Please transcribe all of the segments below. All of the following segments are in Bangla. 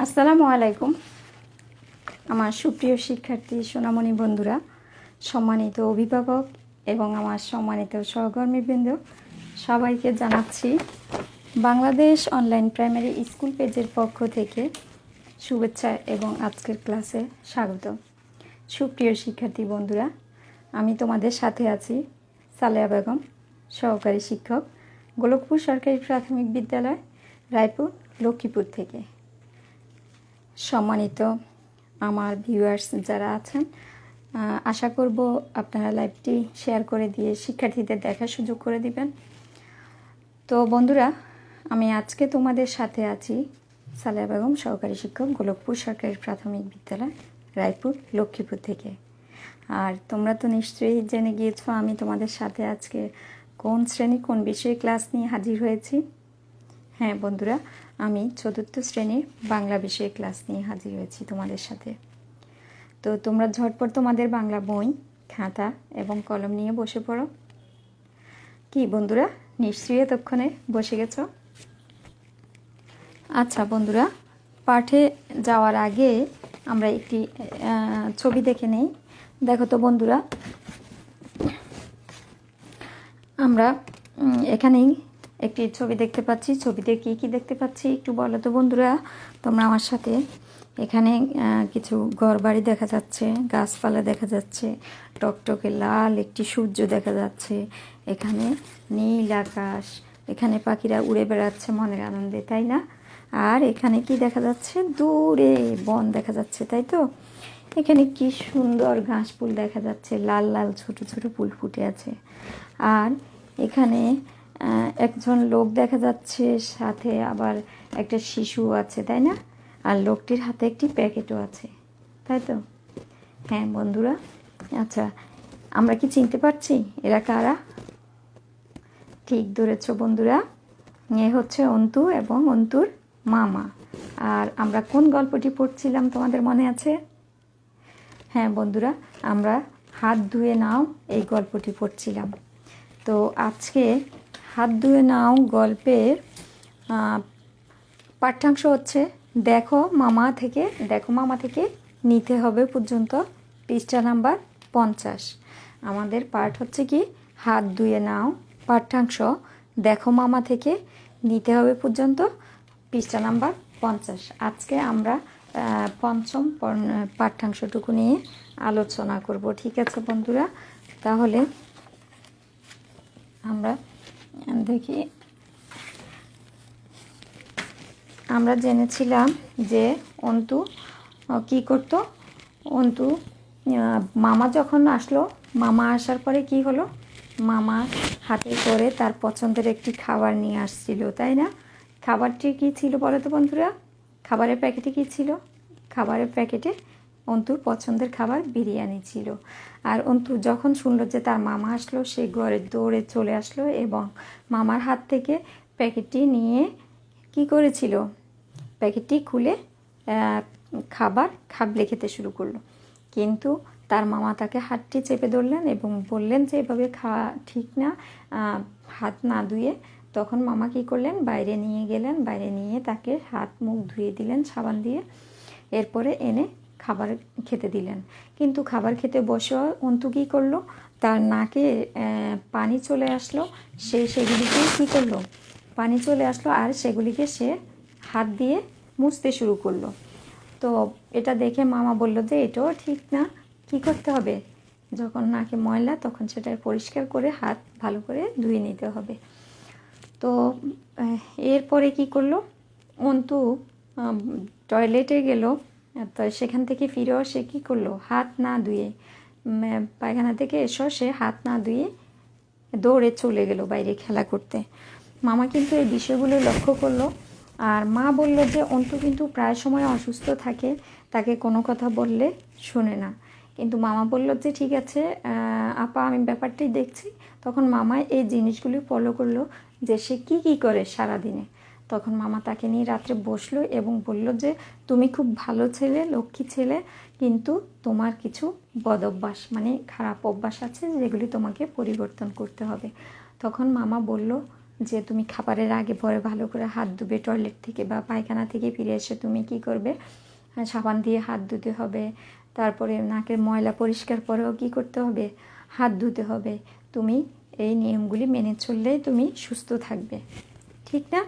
আসসালামু আলাইকুম আমার সুপ্রিয় শিক্ষার্থী সোনামণি বন্ধুরা, সম্মানিত অভিভাবক এবং আমার সম্মানিত সহকর্মীবৃন্দ, সবাইকে জানাচ্ছি বাংলাদেশ অনলাইন প্রাইমারি স্কুল পেজের পক্ষ থেকে শুভেচ্ছা এবং আজকের ক্লাসে স্বাগত। সুপ্রিয় শিক্ষার্থী বন্ধুরা, আমি তোমাদের সাথে আছি সালেহা বেগম, সহকারী শিক্ষক, গোলকপুর সরকারি প্রাথমিক বিদ্যালয়, রায়পুর, লক্ষ্মীপুর থেকে। সম্মানিত আমার ভিউয়ার্স যারা আছেন, আশা করব আপনারা লাইভটি শেয়ার করে দিয়ে শিক্ষার্থীদের দেখার সুযোগ করে দিবেন। তো বন্ধুরা, আমি আজকে তোমাদের সাথে আছি সালেহা বেগম, সহকারী শিক্ষক, গোলকপুর সরকারি প্রাথমিক বিদ্যালয়, রায়পুর, লক্ষ্মীপুর থেকে। আর তোমরা তো নিশ্চয়ই জেনে গিয়েছো আমি তোমাদের সাথে আজকে কোন শ্রেণী কোন বিষয়ে ক্লাস নিয়ে হাজির হয়েছি। হ্যাঁ বন্ধুরা, আমি চতুর্থ শ্রেণীর বাংলা বিষয়ে ক্লাস নিয়ে হাজির হয়েছি তোমাদের সাথে। তো তোমরা ঝটপট তোমাদের বাংলা বই, খাতা এবং কলম নিয়ে বসে পড়ো। কি বন্ধুরা, নিশ্চয়ই এতক্ষণে বসে গেছো? আচ্ছা বন্ধুরা, পাঠে যাওয়ার আগে আমরা একটি ছবি দেখে নেই। দেখো তো বন্ধুরা, আমরা এখানেই একটি ছবি দেখতে পাচ্ছি। ছবিতে কি কি দেখতে পাচ্ছি একটু বলো তো বন্ধুরা তোমরা আমার সাথে। এখানে কিছু ঘরবাড়ি দেখা যাচ্ছে, গাছপালা দেখা যাচ্ছে, টকটকে লাল একটি সূর্য দেখা যাচ্ছে, এখানে নীল আকাশ, এখানে পাখিরা উড়ে বেড়াচ্ছে মনের আনন্দে, তাই না? আর এখানে কি দেখা যাচ্ছে? দূরে বন দেখা যাচ্ছে, তাই তো? এখানে কি সুন্দর ঘাস ফুল দেখা যাচ্ছে, লাল লাল ছোট ছোট ফুল ফুটে আছে। আর এখানে একজন লোক দেখা যাচ্ছে, সাথে আবার একটা শিশু আছে, তাই না? আর লোকটির হাতে একটি প্যাকেটও আছে, তাই তো? হ্যাঁ বন্ধুরা, আচ্ছা আমরা কি চিনতে পারছি এরা কারা? ঠিক ধরেছ বন্ধুরা, এ হচ্ছে অন্তু এবং অন্তুর মামা। আর আমরা কোন গল্পটি পড়ছিলাম তোমাদের মনে আছে? হ্যাঁ বন্ধুরা, আমরা হাত ধুয়ে নাও এই গল্পটি পড়ছিলাম। তো আজকে হাত ধুয়ে নাও গল্পের পাঠ্যাংশ হচ্ছে দেখো মামা থেকে নিতে হবে পর্যন্ত, পৃষ্ঠা নাম্বার 50। আমাদের পাঠ হচ্ছে কি হাত ধুয়ে নাও, পাঠ্যাংশ দেখো মামা থেকে নিতে হবে পর্যন্ত, পৃষ্ঠা নাম্বার 50। আজকে আমরা পঞ্চম পাঠ্যাংশটুকু নিয়ে আলোচনা করব। ঠিক আছে বন্ধুরা, তাহলে আমরা দেখি। আমরা জেনেছিলাম যে অন্তু কি করত। অন্তু মামা যখন আসলো, মামা আসার পরে কি হলো, মামা হাতে করে তার পছন্দের একটি খাবার নিয়ে আসছিল, তাই না? খাবারটি কি ছিল বলো তো বন্ধুরা? খাবারের প্যাকেটে কি ছিল? খাবারের প্যাকেটে অন্তুর পছন্দের খাবার বিরিয়ানি ছিল। আর অন্তু যখন শুনলো যে তার মামা আসলো, সে ঘরে দৌড়ে চলে আসলো এবং মামার হাত থেকে প্যাকেটটি নিয়ে কি করেছিল, প্যাকেটটি খুলে খাবার খাবলে খেতে শুরু করলো। কিন্তু তার মামা তাকে হাতটি চেপে ধরলেন এবং বললেন যে এভাবে খাওয়া ঠিক না, হাত না ধুয়ে। তখন মামা কী করলেন, বাইরে নিয়ে গেলেন, বাইরে নিয়ে তাকে হাত মুখ ধুয়ে দিলেন সাবান দিয়ে, এরপরে এনে খাবার খেতে দিলেন। কিন্তু খাবার খেতে বসে অন্তু কী করলো, তার নাকে পানি চলে আসলো, সেগুলিকে কী করলো, পানি চলে আসলো আর সেগুলিকে সে হাত দিয়ে মুছতে শুরু করলো। তো এটা দেখে মামা বলল যে এটাও ঠিক না, কি করতে হবে, যখন নাকে ময়লা তখন সেটা পরিষ্কার করে হাত ভালো করে ধুয়ে নিতে হবে। তো এরপরে কি করলো, অন্তু টয়লেটে গেল, তো সেখান থেকে ফিরেও সে কী করলো, হাত না ধুয়ে, পায়খানা থেকে এসো সে হাত না ধুয়ে দৌড়ে চলে গেল বাইরে খেলা করতে। মামা কিন্তু এই বিষয়গুলো লক্ষ্য করলো। আর মা বলল যে অন্তু কিন্তু প্রায় সময় অসুস্থ থাকে, তাকে কোনো কথা বললে শোনে না। কিন্তু মামা বলল যে ঠিক আছে আপা, আমি ব্যাপারটি দেখছি। তখন মামা এই জিনিসগুলি ফলো করলো যে সে কী করে সারাদিনে। তখন মামা তাকে নিয়ে রাত্রে বসলো এবং বলল যে তুমি খুব ভালো ছেলে, লক্ষ্মী ছেলে, কিন্তু তোমার কিছু বদ অভ্যাস মানে খারাপ অভ্যাস আছে যেগুলি তোমাকে পরিবর্তন করতে হবে। তখন মামা বলল যে তুমি খাবারের আগে পরে ভালো করে হাত ধুবে, টয়লেট থেকে বা পায়খানা থেকে ফিরে এসে তুমি কি করবে, সাবান দিয়ে হাত ধুতে হবে। তারপরে নাকের ময়লা পরিষ্কার করেও কী করতে হবে, হাত ধুতে হবে। তুমি এই নিয়মগুলি মেনে চললেই তুমি সুস্থ থাকবে, ঠিক না?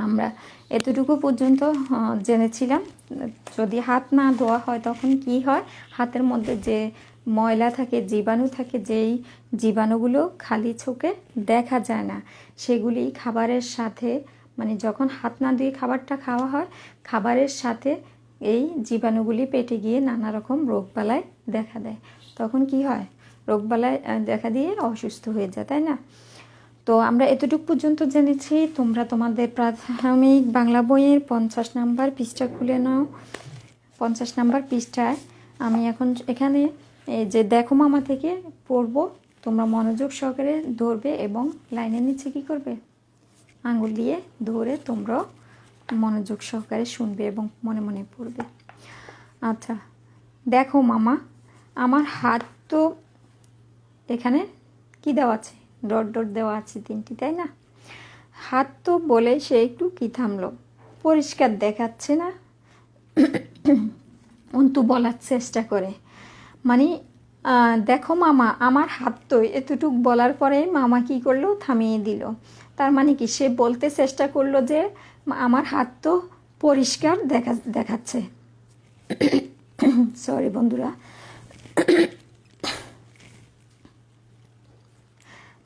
আমরা এতটুকু পর্যন্ত জেনেছিলাম। যদি হাত না ধোয়া হয় তখন কি হয়, হাতের মধ্যে যে ময়লা থাকে, জীবাণু থাকে, যেই জীবাণুগুলো খালি চোখে দেখা যায় না, সেগুলি খাবারের সাথে, মানে যখন হাত না ধুয়ে খাবারটা খাওয়া হয়, খাবারের সাথে এই জীবাণুগুলি পেটে গিয়ে নানা রকম রোগবালাই দেখা দেয়। তখন কি হয়, রোগবালাই দেখা দিয়ে অসুস্থ হয়ে যায়, তাই না? তো আমরা এতটুকু পর্যন্ত জেনেছি। তোমরা তোমাদের প্রাথমিক বাংলা বইয়ের 50 নাম্বার পৃষ্ঠা খুলে নাও। 50 নাম্বার পৃষ্ঠায় আমি এখন এখানে এই যে দেখো মামা থেকে পড়ব, তোমরা মনোযোগ সহকারে ধরবে এবং লাইনের নিচে কী করবে, আঙুল দিয়ে ধরে তোমরা মনোযোগ সহকারে শুনবে এবং মনে মনে পড়বে। আচ্ছা, দেখো মামা, আমার হাত তো এখানে কি দেওয়া আছে, ডট ডট দেওয়া আছে 3টি, তাই না? হাত তো বলে সে একটু কি থামলো, পরিষ্কার দেখাচ্ছে না, অন্তু বলার চেষ্টা করে, মানে দেখো মামা, আমার হাত তো, এতটুক বলার পরে মামা কি করলো, থামিয়ে দিল। তার মানে কি, সে বলতে চেষ্টা করলো যে আমার হাত তো পরিষ্কার দেখাচ্ছে। সরি বন্ধুরা।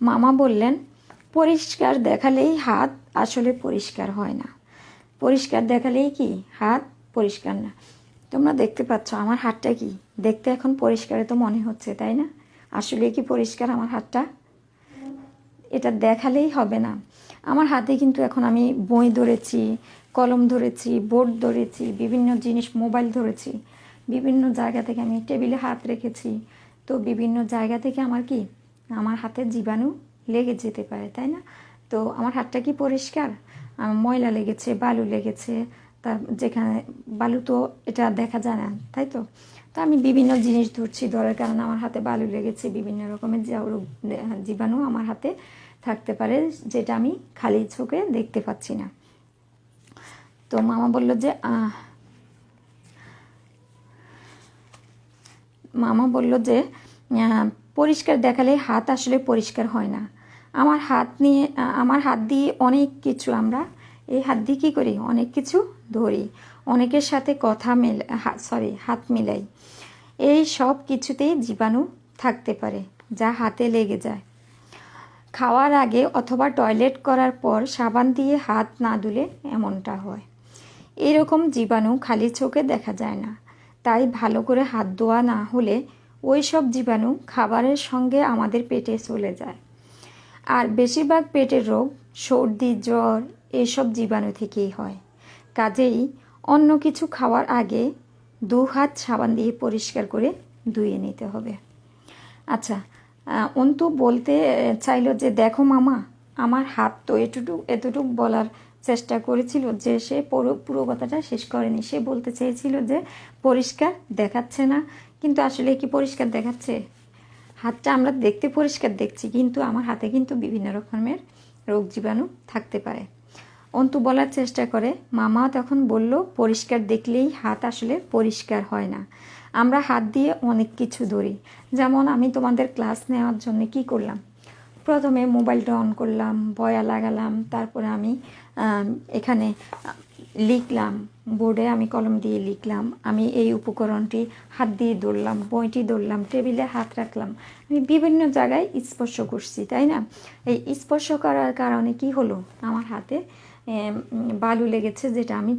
মামা বললেন, পরিষ্কার দেখালেই হাত আসলে পরিষ্কার হয় না। পরিষ্কার দেখালেই কি হাত পরিষ্কার না। তোমরা দেখতে পাচ্ছ আমার হাতটা কি দেখতে এখন পরিষ্কার তো মনে হচ্ছে, তাই না? আসলে কি পরিষ্কার আমার হাতটা? এটা দেখালেই হবে না। আমার হাতে কিন্তু এখন আমি বই ধরেছি, কলম ধরেছি, বোর্ড ধরেছি, বিভিন্ন জিনিস, মোবাইল ধরেছি, বিভিন্ন জায়গা থেকে আমি টেবিলে হাত রেখেছি। তো বিভিন্ন জায়গা থেকে আমার হাতে জীবাণু লেগে যেতে পারে, তাই না? তো আমার হাতটা কি পরিষ্কার? ময়লা লেগেছে, বালু লেগেছে, তার যেখানে বালু তো এটা দেখা যায় না, তাই তো? তো আমি বিভিন্ন জিনিস ধরছি, ধরার কারণে আমার হাতে বালু লেগেছে, বিভিন্ন রকমের জীবাণু আমার হাতে থাকতে পারে, যেটা আমি খালি চোখে দেখতে পাচ্ছি না। তো মামা বলল যে পরিষ্কার দেখালে হাত আসলে পরিষ্কার হয় না। আমার হাত দিয়ে অনেক কিছু, আমরা এই হাত দিয়ে কী করি, অনেক কিছু ধরি, অনেকের সাথে হাত মিলাই। এই সব কিছুতেই জীবাণু থাকতে পারে যা হাতে লেগে যায়। খাওয়ার আগে অথবা টয়লেট করার পর সাবান দিয়ে হাত না ধুলে এমনটা হয়। এরকম জীবাণু খালি চোখে দেখা যায় না, তাই ভালো করে হাত ধোয়া না হলে ওই সব জীবাণু খাবারের সঙ্গে আমাদের পেটে চলে যায়। আর বেশিরভাগ পেটের রোগ, সর্দি, জ্বর এইসব জীবাণু থেকেই হয়। কাজেই অন্য কিছু খাওয়ার আগে 2 হাত সাবান দিয়ে পরিষ্কার করে ধুয়ে নিতে হবে। আচ্ছা, অন্তু বলতে চাইলো যে দেখো মামা, আমার হাত তো এতটুক বলার চেষ্টা করেছিল, যে সে পুরো কথাটা শেষ করেনি। সে বলতে চেয়েছিল যে পরিষ্কার দেখাচ্ছে না, কিন্তু আসলে কি পরিষ্কার দেখাচ্ছে? হাতটা আমরা দেখতে পরিষ্কার দেখছি, কিন্তু আমার হাতে কিন্তু বিভিন্ন রকমের রোগ জীবাণু থাকতে পারে। অন্তু বলার চেষ্টা করে, মামা তখন বলল, পরিষ্কার দেখলেই হাত আসলে পরিষ্কার হয় না। আমরা হাত দিয়ে অনেক কিছু ধরি, যেমন আমি তোমাদের ক্লাস নেওয়ার জন্য কি করলাম, প্রথমে মোবাইলটা অন করলাম, বয়া লাগালাম, তারপরে আমি এখানে লিখলাম, বোর্ডে আমি কলম দিয়ে লিখলাম, আমি এই উপকরণটি হাত দিয়ে ধরলাম, বইটি ধরলাম, টেবিলে হাত রাখলাম, আমি বিভিন্ন জায়গায় স্পর্শ করছি, তাই না? এই স্পর্শ করার কারণে কি হলো, আমার হাতে বালু লেগেছে, যেটা আমি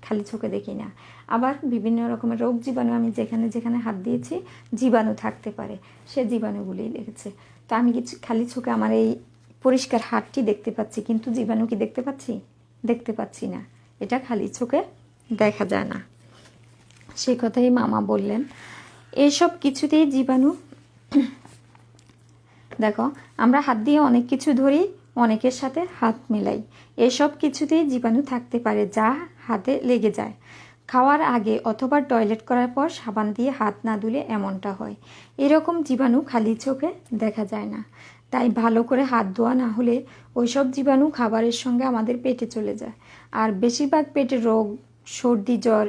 খালি চোখে দেখি না। আবার বিভিন্ন রকমের রোগ জীবাণু, আমি যেখানে যেখানে হাত দিয়েছি জীবাণু থাকতে পারে, সে জীবাণুগুলি লেগেছে। তো আমি কিছু খালি চোখে আমার এই পরিষ্কার হাতটি দেখতে পাচ্ছি, কিন্তু জীবাণু কি দেখতে পাচ্ছি না। এটা খালি চোখে দেখা যায় না। সেই কথাই মামা বললেন। এইসব কিছুতেই জীবাণু, দেখো আমরা হাত দিয়ে অনেক কিছু ধরি, অনেকের সাথে হাত মেলাই, এসব কিছুতেই জীবাণু থাকতে পারে যা হাতে লেগে যায়। খাওয়ার আগে অথবা টয়লেট করার পর সাবান দিয়ে হাত না ধুলে এমনটা হয়। এরকম জীবাণু খালি চোখে দেখা যায় না, তাই ভালো করে হাত ধোয়া না হলে ওইসব জীবাণু খাবারের সঙ্গে আমাদের পেটে চলে যায়। আর বেশিরভাগ পেটের রোগ, সর্দি, জ্বর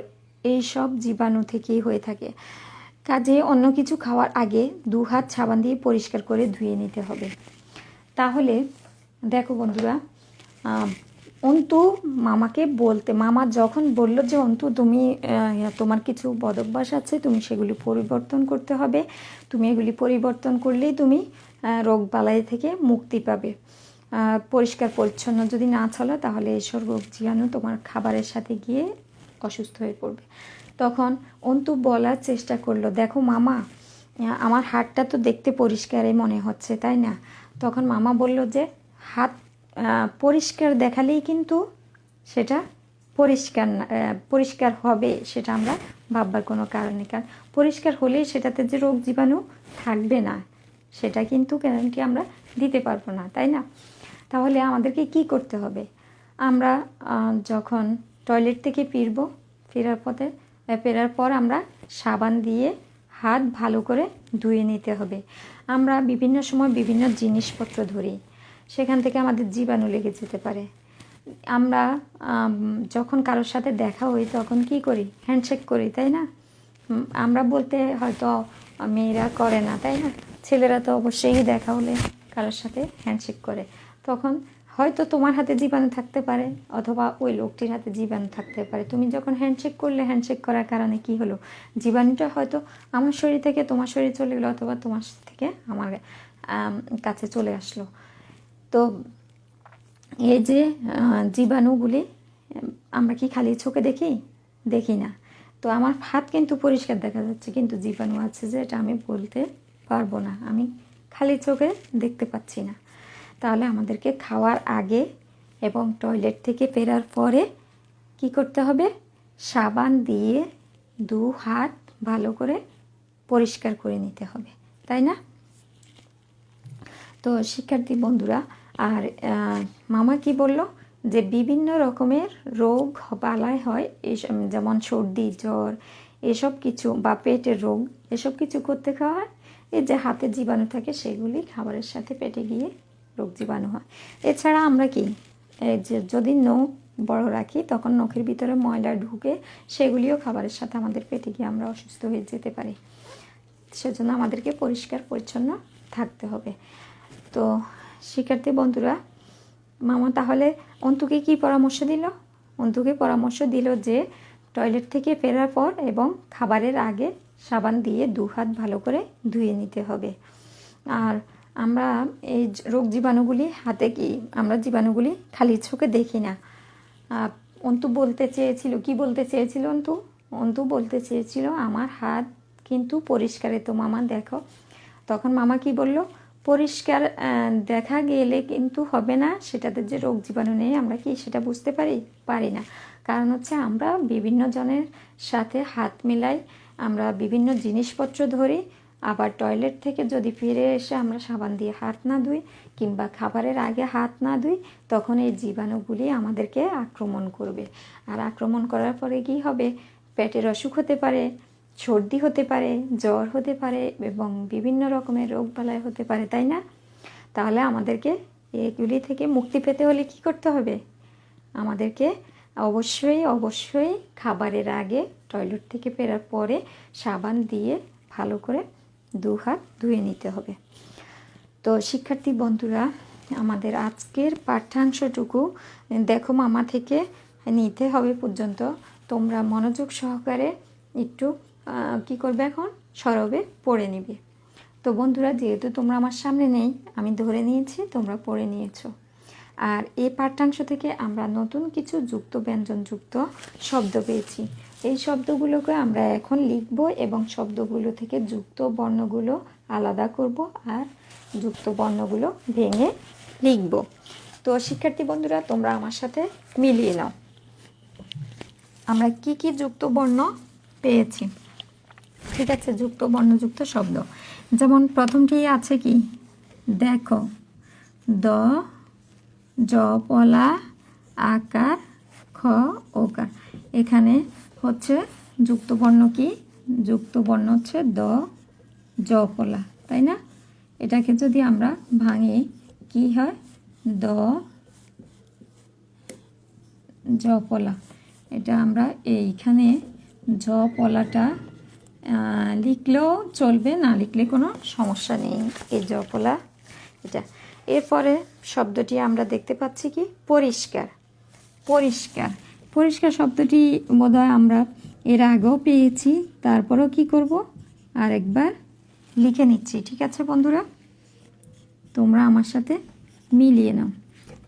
এই সব জীবাণু থেকেই হয়ে থাকে। কাজে অন্য কিছু খাওয়ার আগে 2 হাত সাবান দিয়ে পরিষ্কার করে ধুয়ে নিতে হবে। তাহলে দেখো বন্ধুরা, অন্তু মামাকে মামা যখন বলল যে অন্তু তুমি তোমার কিছু বদভ্যাস আছে, তুমি সেগুলি পরিবর্তন করতে হবে, তুমি এগুলি পরিবর্তন করলেই তুমি রোগ বালাই থেকে মুক্তি পাবে। পরিষ্কার পরিচ্ছন্ন যদি না চলো তাহলে এসব রোগ জীবাণু তোমার খাবারের সাথে গিয়ে অসুস্থ হয়ে পড়বে। তখন অন্তু বলার চেষ্টা করলো, দেখো মামা, আমার হাতটা তো দেখতে পরিষ্কারই মনে হচ্ছে, তাই না? তখন মামা বলল যে হাত পরিষ্কার দেখালেই কিন্তু সেটা পরিষ্কার হবে সেটা আমরা ভাববার কোনো কারণ নেই। কারণ পরিষ্কার হলেই সেটাতে যে রোগ জীবাণু থাকবে না সেটা কিন্তু গ্যারান্টি আমরা দিতে পারবো না, তাই না? তাহলে আমাদেরকে কি করতে হবে? আমরা যখন টয়লেট থেকে ফেরার পর আমরা সাবান দিয়ে হাত ভালো করে ধুয়ে নিতে হবে। আমরা বিভিন্ন সময় বিভিন্ন জিনিসপত্র ধরি, সেখান থেকে আমাদের জীবাণু লেগে যেতে পারে। আমরা যখন কারোর সাথে দেখা হই তখন কি করি? হ্যান্ডশেক করি, তাই না? আমরা বলতে হয়তো মেয়েরা করে না, তাই না? ছেলেরা তো অবশ্যই দেখা হলে কারোর সাথে হ্যান্ডশেক করে। তখন হয়তো তোমার হাতে জীবাণু থাকতে পারে অথবা ওই লোকটির হাতে জীবাণু থাকতে পারে। তুমি যখন হ্যান্ডশেক করলে, হ্যান্ডশেক করার কারণে কি হলো? জীবাণুটা হয়তো আমার শরীর থেকে তোমার শরীরে চলে গেলো অথবা তোমার থেকে আমার কাছে চলে আসলো। তো এই যে জীবাণুগুলি আমরা কি খালি চোখে দেখি না। তো আমার হাত কিন্তু পরিষ্কার দেখা যাচ্ছে, কিন্তু জীবাণু আছে যে এটা আমি বলতে পারবো না, আমি খালি চোখে দেখতে পাচ্ছি না। তাহলে আমাদেরকে খাওয়ার আগে এবং টয়লেট থেকে ফেরার পরে কি করতে হবে? সাবান দিয়ে 2 হাত ভালো করে পরিষ্কার করে নিতে হবে, তাই না? তো শিক্ষার্থী বন্ধুরা, আর মামা কি বলল যে বিভিন্ন রকমের রোগ বালাই হয়, যেমন সর্দি, জ্বর এসব কিছু, বা পেটের রোগ, এসব কিছু করতে খাওয়া এই যে হাতে জীবাণু থাকে সেগুলি খাবারের সাথে পেটে গিয়ে রোগ জীবাণু হয়। এছাড়া আমরা কি, এই যে যদি নখ বড় রাখি তখন নখের ভিতরে ময়লা ঢুকে সেগুলিও খাবারের সাথে আমাদের পেটে গিয়ে আমরা অসুস্থ হয়ে যেতে পারি। সেজন্য আমাদেরকে পরিষ্কার পরিচ্ছন্ন থাকতে হবে। তো শিক্ষার্থী বন্ধুরা, মামা তাহলে অন্তুকে কি পরামর্শ দিল? অন্তুকে পরামর্শ দিল যে টয়লেট থেকে ফেরার পর এবং খাবারের আগে সাবান দিয়ে 2 হাত ভালো করে ধুয়ে নিতে হবে। আর আমরা এই রোগ জীবাণুগুলি হাতে আমরা জীবাণুগুলি খালি চোখে দেখি না। অন্তু বলতে চেয়েছিল, কি বলতে চেয়েছিল অন্তু বলতে চেয়েছিল আমার হাত কিন্তু পরিষ্কার, তো মামা দেখো। তখন মামা কি বলল? পরিষ্কার দেখা গেলে কিন্তু হবে না, সেটাতে যে রোগ জীবাণু নেই আমরা কি সেটা বুঝতে পারি না। কারণ হচ্ছে আমরা বিভিন্ন জনের সাথে হাত মিলাই, আমরা বিভিন্ন জিনিসপত্র ধরি, আবার টয়লেট থেকে যদি ফিরে এসে আমরা সাবান দিয়ে হাত না ধুই কিংবা খাবারের আগে হাত না ধুই, তখন এই জীবাণুগুলি আমাদেরকে আক্রমণ করবে। আর আক্রমণ করার পরে কি হবে? পেটের অসুখ হতে পারে, সর্দি হতে পারে, জ্বর হতে পারে এবং বিভিন্ন রকমের রোগবালাই হতে পারে, তাই না? তাহলে আমাদেরকে এগুলি থেকে মুক্তি পেতে হলে কি করতে হবে? আমাদেরকে অবশ্যই খাবারের আগে, টয়লেট থেকে ফেরার পরে সাবান দিয়ে ভালো করে 2 হাত ধুয়ে নিতে হবে। তো শিক্ষার্থী বন্ধুরা, আমাদের আজকের পাঠ্যাংশটুকু দেখো মামা থেকে নিতে হবে পর্যন্ত তোমরা মনোযোগ সহকারে একটু কি করবে, এখন সরবে পড়ে নিবে। তো বন্ধুরা, যেহেতু তোমরা আমার সামনে নেই, আমি ধরে নিয়েছি তোমরা পড়ে নিয়েছো। আর এই পাঠ্যাংশ থেকে আমরা নতুন কিছু যুক্ত ব্যঞ্জনযুক্ত শব্দ পেয়েছি। এই শব্দগুলোকে আমরা এখন লিখব এবং শব্দগুলো থেকে যুক্ত বর্ণগুলো আলাদা করব আর যুক্ত বর্ণগুলো ভেঙে লিখব। তো শিক্ষার্থী বন্ধুরা, তোমরা আমার সাথে মিলিয়ে নাও আমরা কি কি যুক্ত বর্ণ পেয়েছি। ঠিক আছে, যুক্ত বর্ণযুক্ত শব্দ, যেমন প্রথমটি আছে কি? দেখো, দ, জ পলা, আকার, খ ওকার। এখানে হচ্ছে যুক্ত বর্ণ কি? যুক্ত বর্ণ হচ্ছে দ, জ পলা, তাই না? এটাকে যদি আমরা ভাঙি কি হয়? দ জপলা। এটা আমরা এইখানে জপলাটা লিখলেও চলবে, না লিখলে কোনো সমস্যা নেই। এই জপলা এটা। এরপরে শব্দটি আমরা দেখতে পাচ্ছি কি? পরিষ্কার। পরিষ্কার, পরিষ্কার শব্দটি বোধহয় আমরা এর আগেও পেয়েছি। তারপরেও কি করব? আরেকবার লিখে নিচ্ছি। ঠিক আছে বন্ধুরা, তোমরা আমার সাথে মিলিয়ে নাও।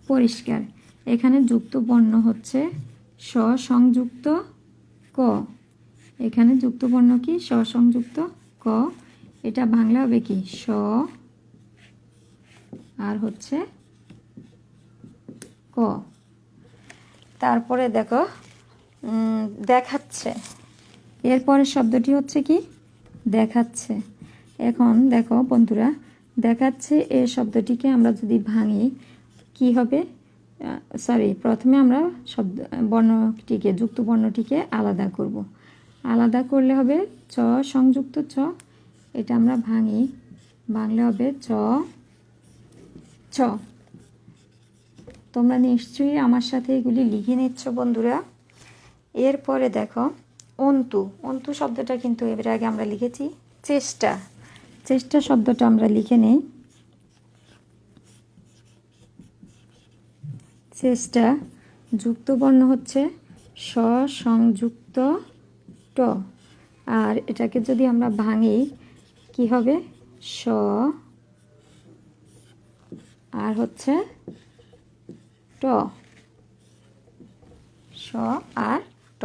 পরিষ্কার, এখানে যুক্ত বর্ণ হচ্ছে স সংযুক্ত ক। এখানে যুক্ত বর্ণ কি? স সংযুক্ত ক। এটা বাংলা হবে কি? স আর হচ্ছে ক। তারপরে দেখো দেখাচ্ছে। এরপরের শব্দটি হচ্ছে কি? দেখাচ্ছে। এখন দেখো বন্ধুরা, দেখাচ্ছে এই শব্দটিকে আমরা যদি ভাঙি কি হবে? প্রথমে আমরা বর্ণটিকে, যুক্ত বর্ণটিকে আলাদা করব। আলাদা করলে হবে চ সংযুক্ত চ। এটা আমরা ভাঙি, ভাঙলে হবে চ ছ। তোমরা নিশ্চয়ই আমার সাথে এগুলি লিখে নিচ্ছ বন্ধুরা। এরপরে দেখো অন্তু। অন্তু শব্দটা কিন্তু এর আগে আমরা লিখেছি। চেষ্টা। চেষ্টা শব্দটা আমরা লিখে নেই। চেষ্টা, যুক্ত বর্ণ হচ্ছে স সংযুক্ত ট। আর এটাকে যদি আমরা ভাঙি কি হবে? স আর হচ্ছে ট। স আর ট।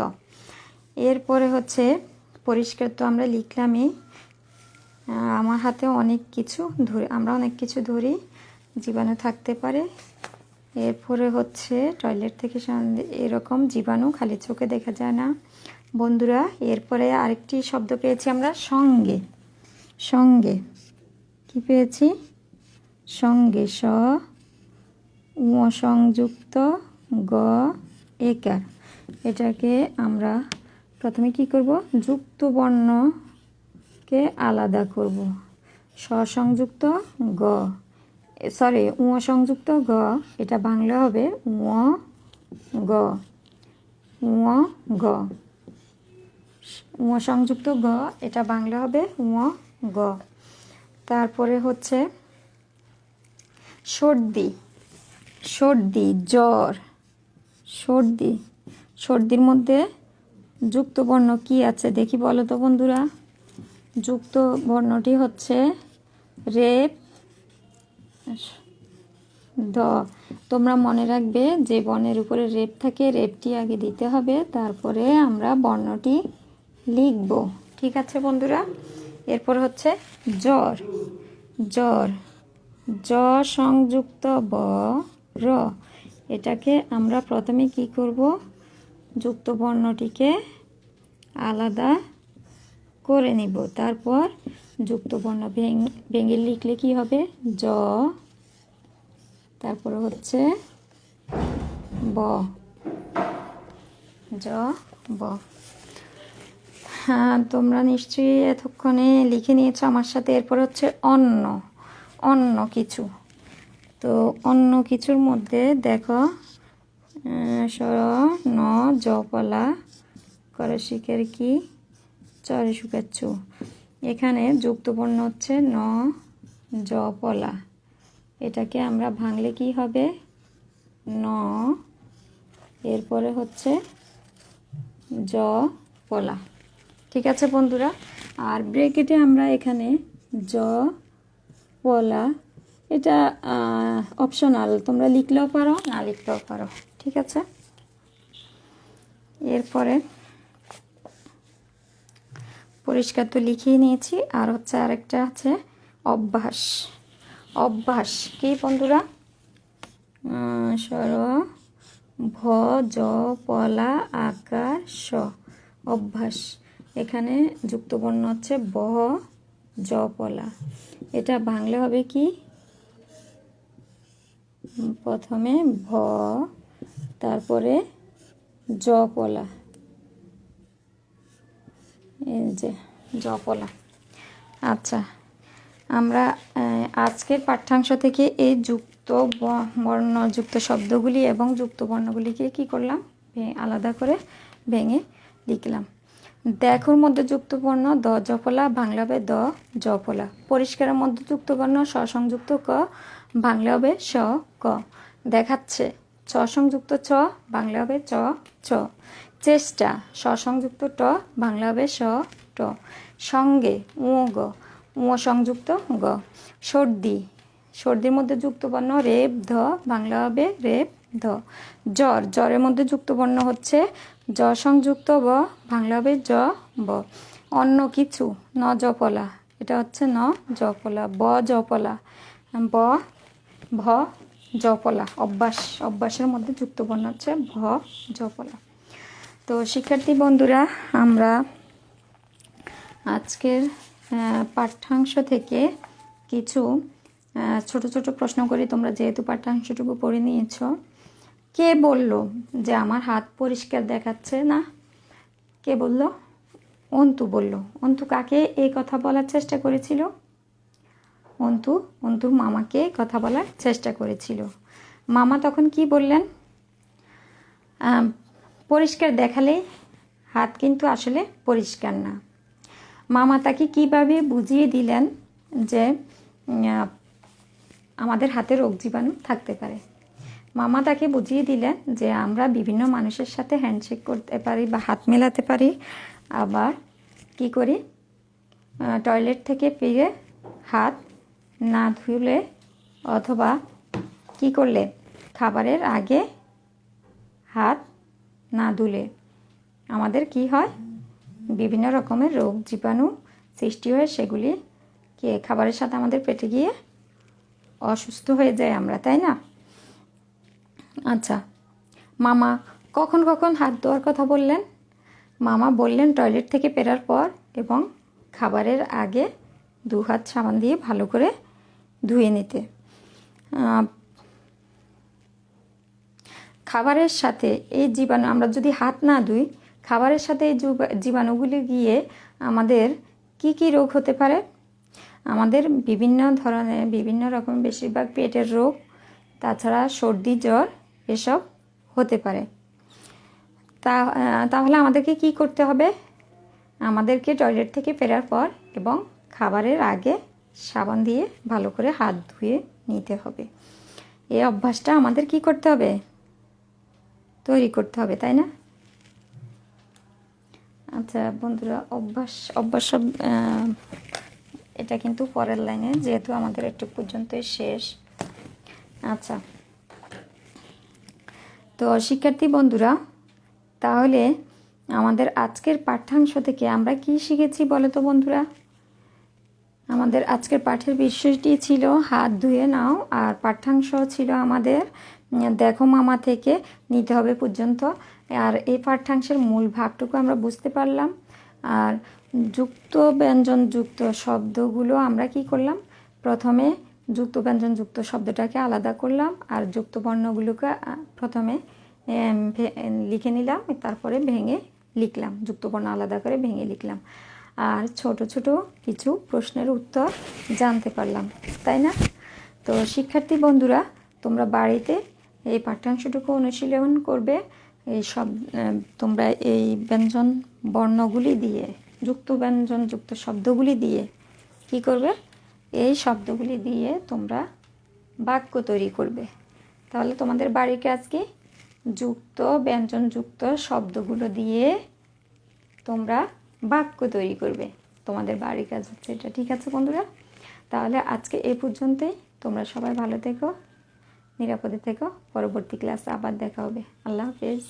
এরপরে হচ্ছে পরিষ্কার, তো আমরা লিখলামই। আমার হাতে অনেক কিছু ধরি, আমরা অনেক কিছু ধরি, জীবাণু থাকতে পারে। এরপরে হচ্ছে টয়লেট থেকে এরকম জীবাণু খালি চোখে দেখা যায় না বন্ধুরা। এরপরে আরেকটি শব্দ পেয়েছি আমরা, সঙ্গে। সঙ্গে কি পেয়েছি? সঙ্গে, স উ সংযুক্ত গ একার। এটাকে আমরা প্রথমে কি করব? যুক্ত বর্ণকে আলাদা করব। স সংযুক্ত গ, উ সংযুক্ত গ। এটা বাংলা হবে উ গ। উ গ, উ সংযুক্ত গ। এটা বাংলা হবে উ গ। তারপরে হচ্ছে সর্দি। সর্দি, জ্বর। সর্দি, সর্দির মধ্যে যুক্ত বর্ণ কি আছে দেখি বলো তো বন্ধুরা? যুক্ত বর্ণটি হচ্ছে রেপ দ। তোমরা মনে রাখবে যে বর্ণের উপরে রেপ থাকে, রেপটি আগে দিতে হবে, তারপরে আমরা বর্ণটি লিখব। ঠিক আছে বন্ধুরা। এরপর হচ্ছে জ্বর। জ্বর, জ সংযুক্ত ব র। এটাকে আমরা প্রথমে কি করব? যুক্ত বর্ণটিকে আলাদা করে নিব। তারপর যুক্ত বর্ণ ভেঙে লিখলে কি হবে? জ, তারপরে হচ্ছে ব। জ ব। হ্যাঁ, তোমরা নিশ্চয়ই এতক্ষণে লিখে নিয়েছো আমার সাথে। এরপর হচ্ছে অন্য। অন্য কিছু। তো অন্য কিছুর মধ্যে দেখো স ন জপলা করে শিখের কি চরে শুকাচ্ছু। এখানে যুক্ত বর্ণ হচ্ছে ন জপলা। এটাকে আমরা ভাঙলে কি হবে? ন, এরপরে হচ্ছে জ পলা। ঠিক আছে বন্ধুরা। আর ব্রেকেটে আমরা এখানে জ পলা, এটা অপশনাল, তোমরা লিখলেও পারো, না লিখতেও পারো। ঠিক আছে। এরপরে পরিষ্কার তো লিখিয়ে নিয়েছি। আর হচ্ছে আরেকটা আছে অভ্যাস। অভ্যাস কি বন্ধুরা? সর ভ জ পলা আকার স। অভ্যাস, এখানে যুক্ত বর্ণ হচ্ছে ব জ পলা। এটা বাংলা হবে কি? প্রথমে ভ, তারপরে জ পলা। এই যে জ পলা। আচ্ছা, আমরা আজকের পাঠ্যাংশ থেকে এই যুক্ত বর্ণযুক্ত শব্দগুলি এবং যুক্ত বর্ণগুলিকে কি করলাম, আলাদা করে ভেঙে লিখলাম। দেখোর মধ্যে যুক্ত বর্ণ দ জফলা, বাংলা হবে দ জফলা। পরিষ্কারের মধ্যে যুক্ত বর্ণ স সংযুক্ত ক, বাংলা হবে স ক। দেখাচ্ছে চ সংযুক্ত চ, বাংলা হবে চ চ। চেষ্টা স সংযুক্ত ট, বাংলা হবে স ট। সঙ্গে উ গ, উ সংযুক্ত গ। সর্দি, সর্দির মধ্যে যুক্ত বর্ণ রেপ ধ, বাংলা হবে রেপ ধ। জ্বর, জ্বরের মধ্যে যুক্ত বর্ণ হচ্ছে জ সংযুক্ত ব, বাংলা হবে জ ব। অন্য কিছু ন জপলা, এটা হচ্ছে ন জপলা। ব জপলা, ব ভ জপলা। অভ্যাস, অভ্যাসের মধ্যে যুক্ত বর্ণ হচ্ছে ভ জপলা। তো শিক্ষার্থী বন্ধুরা, আমরা আজকের পাঠ্যাংশ থেকে কিছু ছোট ছোট প্রশ্ন করি। তোমরা যেহেতু পাঠ্যাংশটুকু পড়ে নিয়েছ, কে বলল যে আমার হাত পরিষ্কার দেখাচ্ছে না? কে বলল? অন্তু বলল। অন্তু কাকে এই কথা বলার চেষ্টা করেছিল? অন্তু অন্তুর মামাকে কথা বলার চেষ্টা করেছিল। মামা তখন কি বললেন? পরিষ্কার দেখালে হাত কিন্তু আসলে পরিষ্কার না। মামা তাকে কিভাবে বুঝিয়ে দিলেন যে আমাদের হাতে রোগ জীবাণু থাকতে পারে? মামা তাকে বুঝিয়ে দিলেন যে আমরা বিভিন্ন মানুষের সাথে হ্যান্ডশেক করতে পারি বা হাত মেলাতে পারি, আবার কি করি, টয়লেট থেকে ফিরে হাত না ধুলে অথবা কি করলে, খাবারের আগে হাত না ধুলে আমাদের কি হয়, বিভিন্ন রকমের রোগ জীবাণু সৃষ্টি হয়, সেগুলি খাবারের সাথে আমাদের পেটে গিয়ে অসুস্থ হয়ে যায় আমরা, তাই না? আচ্ছা, মামা কখন কখন হাত ধোয়ার কথা বললেন? মামা বললেন টয়লেট থেকে ফেরার পর এবং খাবারের আগে 2 হাত সাবান দিয়ে ভালো করে ধুয়ে নিতে। খাবারের সাথে এই জীবাণু, আমরা যদি হাত না ধুই, খাবারের সাথে এই জীবাণুগুলি গিয়ে আমাদের কি কি রোগ হতে পারে? আমাদের বিভিন্ন ধরনের, বিভিন্ন রকম, বেশিরভাগ পেটের রোগ, তাছাড়া সর্দি জ্বর এসব হতে পারে। তাহলে আমাদেরকে কি করতে হবে? আমাদেরকে টয়লেট থেকে ফেরার পর এবং খাবারের আগে সাবান দিয়ে ভালো করে হাত ধুয়ে নিতে হবে। এই অভ্যাসটা আমাদের কি করতে হবে? তৈরি করতে হবে, তাই না? আচ্ছা বন্ধুরা, অভ্যাস এটা কিন্তু পরের লাইনে, যেহেতু আমাদের একটু পর্যন্তই শেষ। আচ্ছা, তো শিক্ষার্থী বন্ধুরা, তাহলে আমাদের আজকের পাঠ্যাংশ থেকে আমরা কি শিখেছি বলো তো বন্ধুরা? আমাদের আজকের পাঠের বিষয়টি ছিল হাত ধুয়ে নাও, আর পাঠ্যাংশ ছিল আমাদের দেখো মামা থেকে নিতে হবে পর্যন্ত। আর এই পাঠ্যাংশের মূল ভাগটুকু আমরা বুঝতে পারলাম। আর যুক্ত ব্যঞ্জন যুক্ত শব্দগুলো আমরা কি করলাম? প্রথমে যুক্ত ব্যঞ্জন যুক্ত শব্দটাকে আলাদা করলাম, আর যুক্ত বর্ণগুলোকে প্রথমে লিখে নিলাম, তারপরে ভেঙে লিখলাম, যুক্ত বর্ণ আলাদা করে ভেঙে লিখলাম। আর ছোট ছোট কিছু প্রশ্নের উত্তর জানতে পারলাম, তাই না? তো শিক্ষার্থী বন্ধুরা, তোমরা বাড়িতে এই পাঠ্যাংশটুকু অনুশীলন করবে। এই সব তোমরা এই ব্যঞ্জন বর্ণগুলি দিয়ে, যুক্ত ব্যঞ্জন যুক্ত শব্দগুলি দিয়ে কি করবে? এই শব্দগুলি দিয়ে তোমরা বাক্য তৈরি করবে। তাহলে তোমাদের বাড়ির কাজ কি? যুক্ত ব্যঞ্জন যুক্ত শব্দগুলো দিয়ে তোমরা বাক্য তৈরি করবে। তোমাদের বাড়ির কাজ হচ্ছে এটা, ঠিক আছে বন্ধুরা? তাহলে আজকে এই পর্যন্তই। তোমরা সবাই ভালো থেকো, নিরাপদে থেকো। পরবর্তী ক্লাসে আবার দেখা হবে। আল্লাহ হাফেজ।